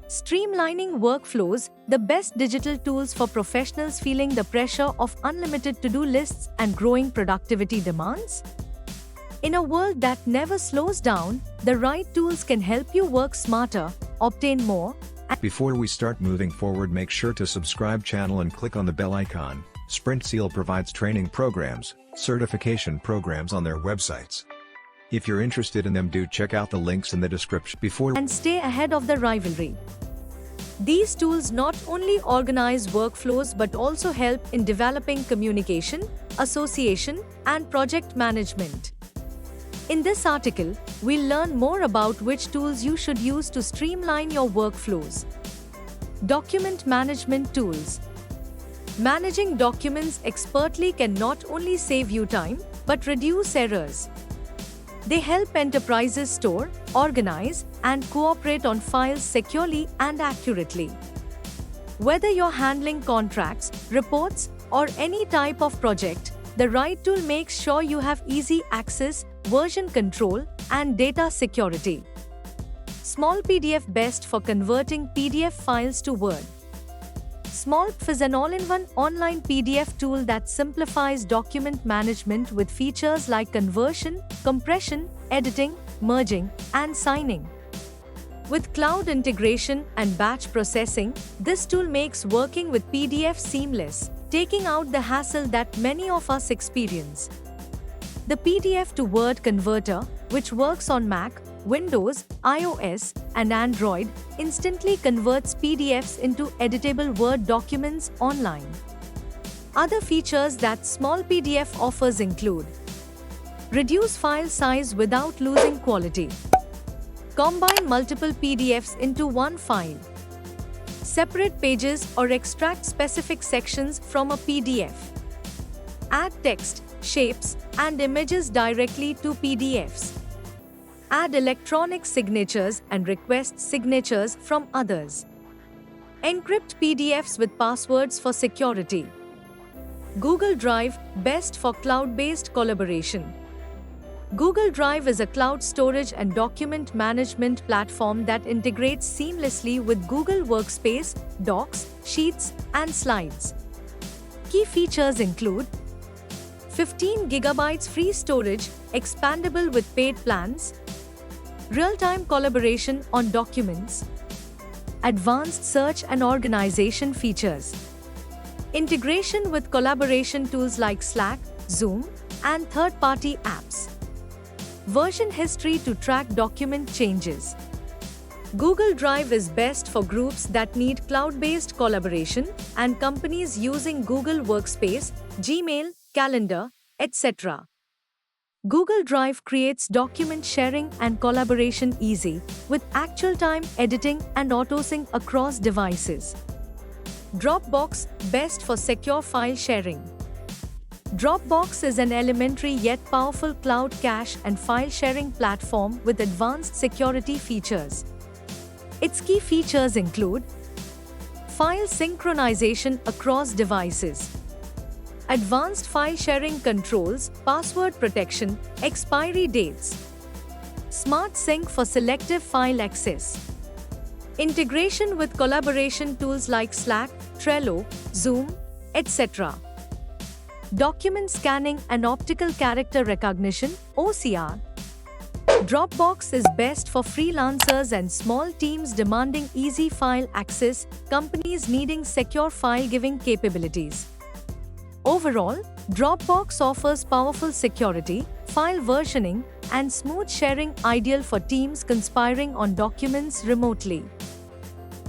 Streamlining workflows, the best digital tools for professionals feeling the pressure of unlimited to-do lists and growing productivity demands. In a world that never slows down, the right tools can help you work smarter, obtain more. Before we start moving forward, make sure to subscribe channel and click on the bell icon. SprintSeal provides training programs, certification programs on their websites. If you're interested in them, do check out the links in the description and stay ahead of the rivalry. These tools not only organize workflows but also help in developing communication, association, and project management. In this article, we'll learn more about which tools you should use to streamline your workflows. Document management tools. Managing documents expertly can not only save you time, but reduce errors. They help enterprises store, organize, and cooperate on files securely and accurately. Whether you're handling contracts, reports, or any type of project, the right tool makes sure you have easy access, version control, and data security. Small PDF, best for converting PDF files to Word. SmallPDF is an all-in-one online PDF tool that simplifies document management with features like conversion, compression, editing, merging, and signing. With cloud integration and batch processing, this tool makes working with PDF seamless, taking out the hassle that many of us experience. The PDF to Word converter, which works on Mac, Windows, iOS, and Android, instantly converts PDFs into editable Word documents online. Other features that SmallPDF offers include: reduce file size without losing quality, combine multiple PDFs into one file, separate pages or extract specific sections from a PDF, add text, shapes, and images directly to PDFs, add electronic signatures and request signatures from others, encrypt PDFs with passwords for security. Google Drive, best for cloud-based collaboration. Google Drive is a cloud storage and document management platform that integrates seamlessly with Google Workspace, Docs, Sheets, and Slides. Key features include 15 GB free storage, expandable with paid plans, real-time collaboration on documents, advanced search and organization features, integration with collaboration tools like Slack, Zoom, and third-party apps, version history to track document changes. Google Drive is best for groups that need cloud-based collaboration and companies using Google Workspace, Gmail, Calendar, etc. Google Drive creates document sharing and collaboration easy, with actual time editing and autosync across devices. Dropbox, best for secure file sharing. Dropbox is an elementary yet powerful cloud cache and file sharing platform with advanced security features. Its key features include file synchronization across devices, advanced file sharing controls, password protection, expiry dates, Smart Sync for selective file access, integration with collaboration tools like Slack, Trello, Zoom, etc. Document scanning and optical character recognition (OCR). Dropbox is best for freelancers and small teams demanding easy file access, companies needing secure file-giving capabilities. Overall, Dropbox offers powerful security, file versioning, and smooth sharing, ideal for teams conspiring on documents remotely.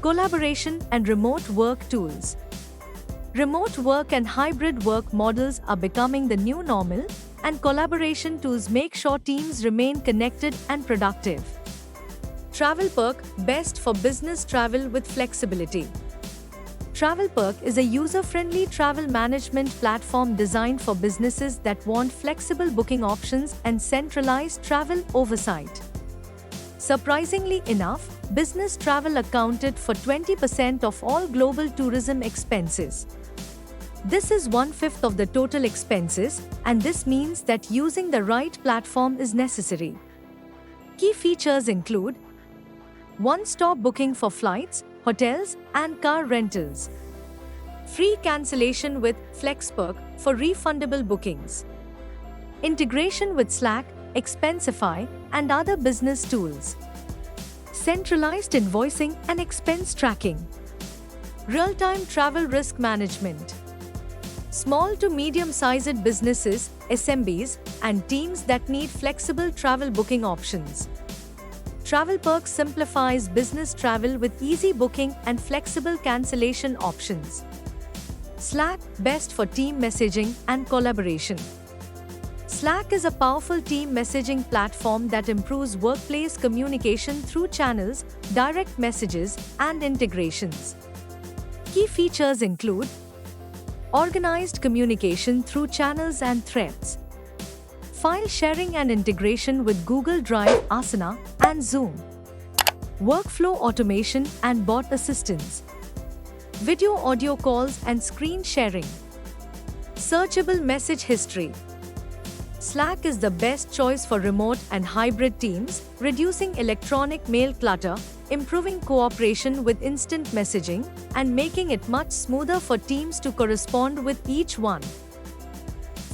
Collaboration and remote work tools. Remote work and hybrid work models are becoming the new normal, and collaboration tools make sure teams remain connected and productive. TravelPerk, best for business travel with flexibility. TravelPerk is a user-friendly travel management platform designed for businesses that want flexible booking options and centralized travel oversight. Surprisingly enough, business travel accounted for 20% of all global tourism expenses. This is 1/5 of the total expenses, and this means that using the right platform is necessary. Key features include one-stop booking for flights, hotels, and car rentals. Free cancellation with FlexPerk for refundable bookings. Integration with Slack, Expensify, and other business tools. Centralized invoicing and expense tracking. Real-time travel risk management. Small to medium-sized businesses, SMBs, and teams that need flexible travel booking options. TravelPerk simplifies business travel with easy booking and flexible cancellation options. Slack, best for team messaging and collaboration. Slack is a powerful team messaging platform that improves workplace communication through channels, direct messages, and integrations. Key features include organized communication through channels and threads, file sharing and integration with Google Drive, Asana, and Zoom, workflow automation and bot assistance, video audio calls and screen sharing, searchable message history. Slack is the best choice for remote and hybrid teams, reducing electronic mail clutter, improving cooperation with instant messaging, and making it much smoother for teams to correspond with each one.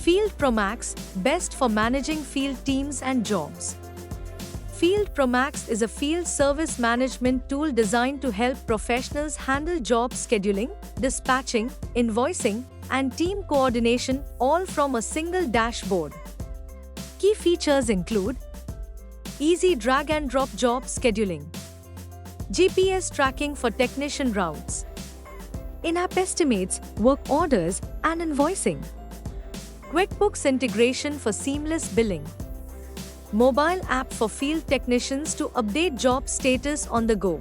Field Promax, best for managing field teams and jobs. Field Promax is a field service management tool designed to help professionals handle job scheduling, dispatching, invoicing, and team coordination, all from a single dashboard. Key features include easy drag and drop job scheduling, GPS tracking for technician routes, in-app estimates, work orders, and invoicing, QuickBooks integration for seamless billing, mobile app for field technicians to update job status on the go.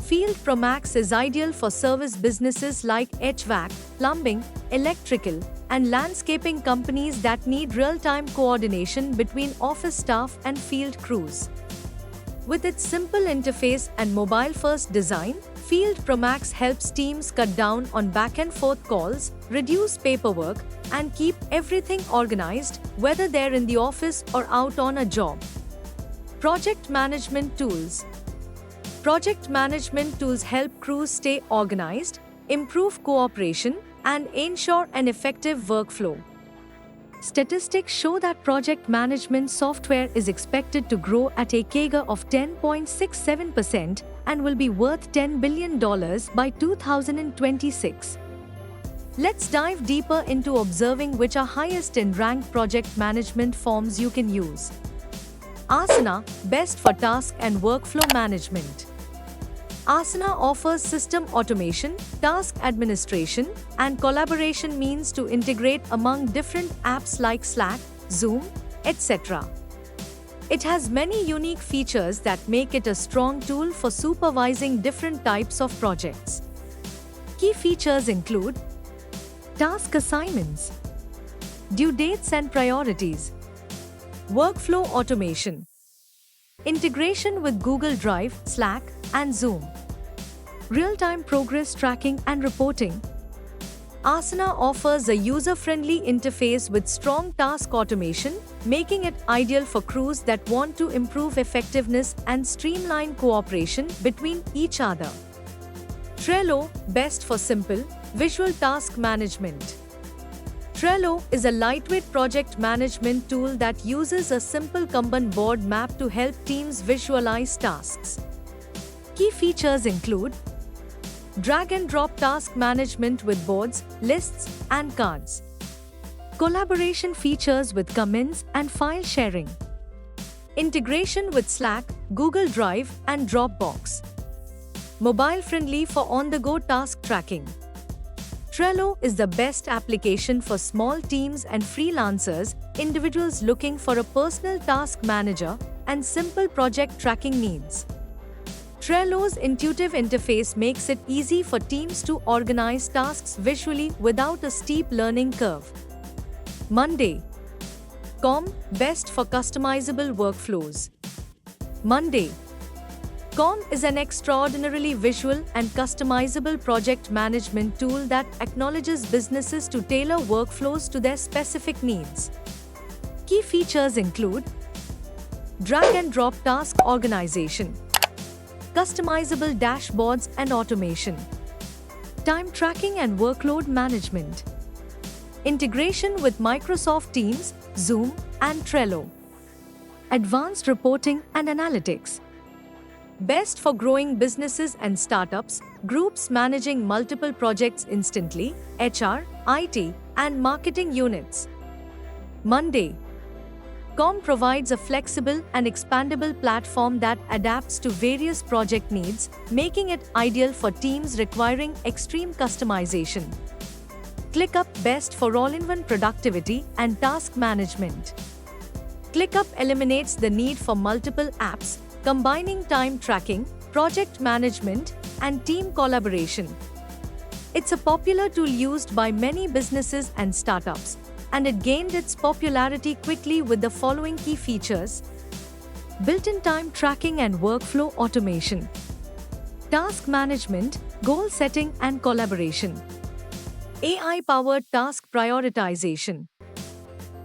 Field Promax is ideal for service businesses like HVAC, plumbing, electrical, and landscaping companies that need real-time coordination between office staff and field crews. With its simple interface and mobile-first design, Field Promax helps teams cut down on back-and-forth calls, reduce paperwork, and keep everything organized, whether they're in the office or out on a job. Project Management Tools. Project management tools help crews stay organized, improve cooperation, and ensure an effective workflow. Statistics show that project management software is expected to grow at a CAGR of 10.67% and will be worth $10 billion by 2026. Let's dive deeper into observing which are highest in rank project management forms you can use. Asana, best for task and workflow management. Asana offers system automation, task administration, and collaboration means to integrate among different apps like Slack, Zoom, etc. It has many unique features that make it a strong tool for supervising different types of projects. Key features include task assignments, due dates and priorities, workflow automation, integration with Google Drive, Slack, and Zoom, real-time progress tracking and reporting. Asana offers a user-friendly interface with strong task automation, making it ideal for crews that want to improve effectiveness and streamline cooperation between each other. Trello, best for simple, visual task management. Trello is a lightweight project management tool that uses a simple Kanban board map to help teams visualize tasks. Key features include drag and drop task management with boards, lists, and cards, collaboration features with comments and file sharing, integration with Slack, Google Drive, and Dropbox, mobile-friendly for on-the-go task tracking. Trello is the best application for small teams and freelancers, individuals looking for a personal task manager, and simple project tracking needs. Trello's intuitive interface makes it easy for teams to organize tasks visually without a steep learning curve. Monday.com, best for customizable workflows. Monday.com is an extraordinarily visual and customizable project management tool that acknowledges businesses to tailor workflows to their specific needs. Key features include drag and drop task organization, customizable dashboards and automation. Time tracking and workload management. Integration with Microsoft Teams, Zoom, and Trello. Advanced reporting and analytics. Best for growing businesses and startups, groups managing multiple projects instantly, HR, IT, and marketing units. Monday.com provides a flexible and expandable platform that adapts to various project needs, making it ideal for teams requiring extreme customization. ClickUp best for all-in-one productivity and task management. ClickUp eliminates the need for multiple apps, combining time tracking, project management, and team collaboration. It's a popular tool used by many businesses and startups, and it gained its popularity quickly with the following key features: built-in time tracking and workflow automation, task management, goal setting and collaboration, AI-powered task prioritization,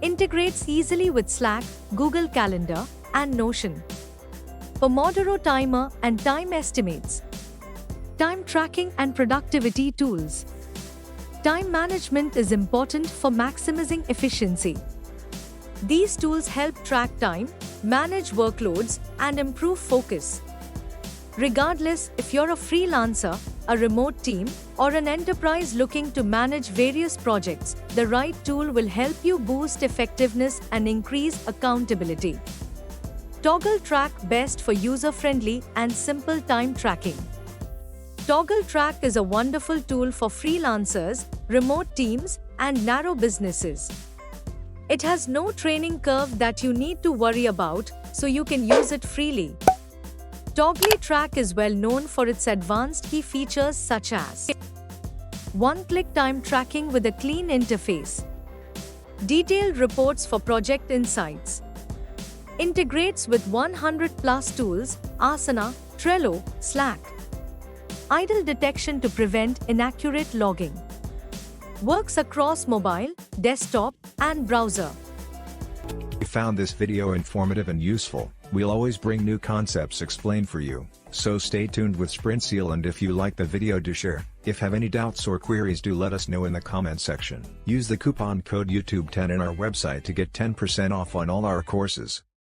integrates easily with Slack, Google Calendar, and Notion, Pomodoro timer and time estimates, time tracking and productivity tools. Time management is important for maximizing efficiency. These tools help track time, manage workloads, and improve focus. Regardless if you're a freelancer, a remote team, or an enterprise looking to manage various projects, the right tool will help you boost effectiveness and increase accountability. Toggle Track best for user-friendly and simple time tracking. Toggle Track is a wonderful tool for freelancers, remote teams, and narrow businesses. It has no training curve that you need to worry about, so you can use it freely. Toggle Track is well known for its advanced key features such as one-click time tracking with a clean interface, detailed reports for project insights, integrates with 100+ tools, Asana, Trello, Slack, idle detection to prevent inaccurate logging, works across mobile, desktop, and browser. If you found this video informative and useful, we'll always bring new concepts explained for you, so stay tuned with SprintSeal, and if you like the video, do share. If have any doubts or queries, do let us know in the comment section. Use the coupon code YouTube10 in our website to get 10% off on all our courses.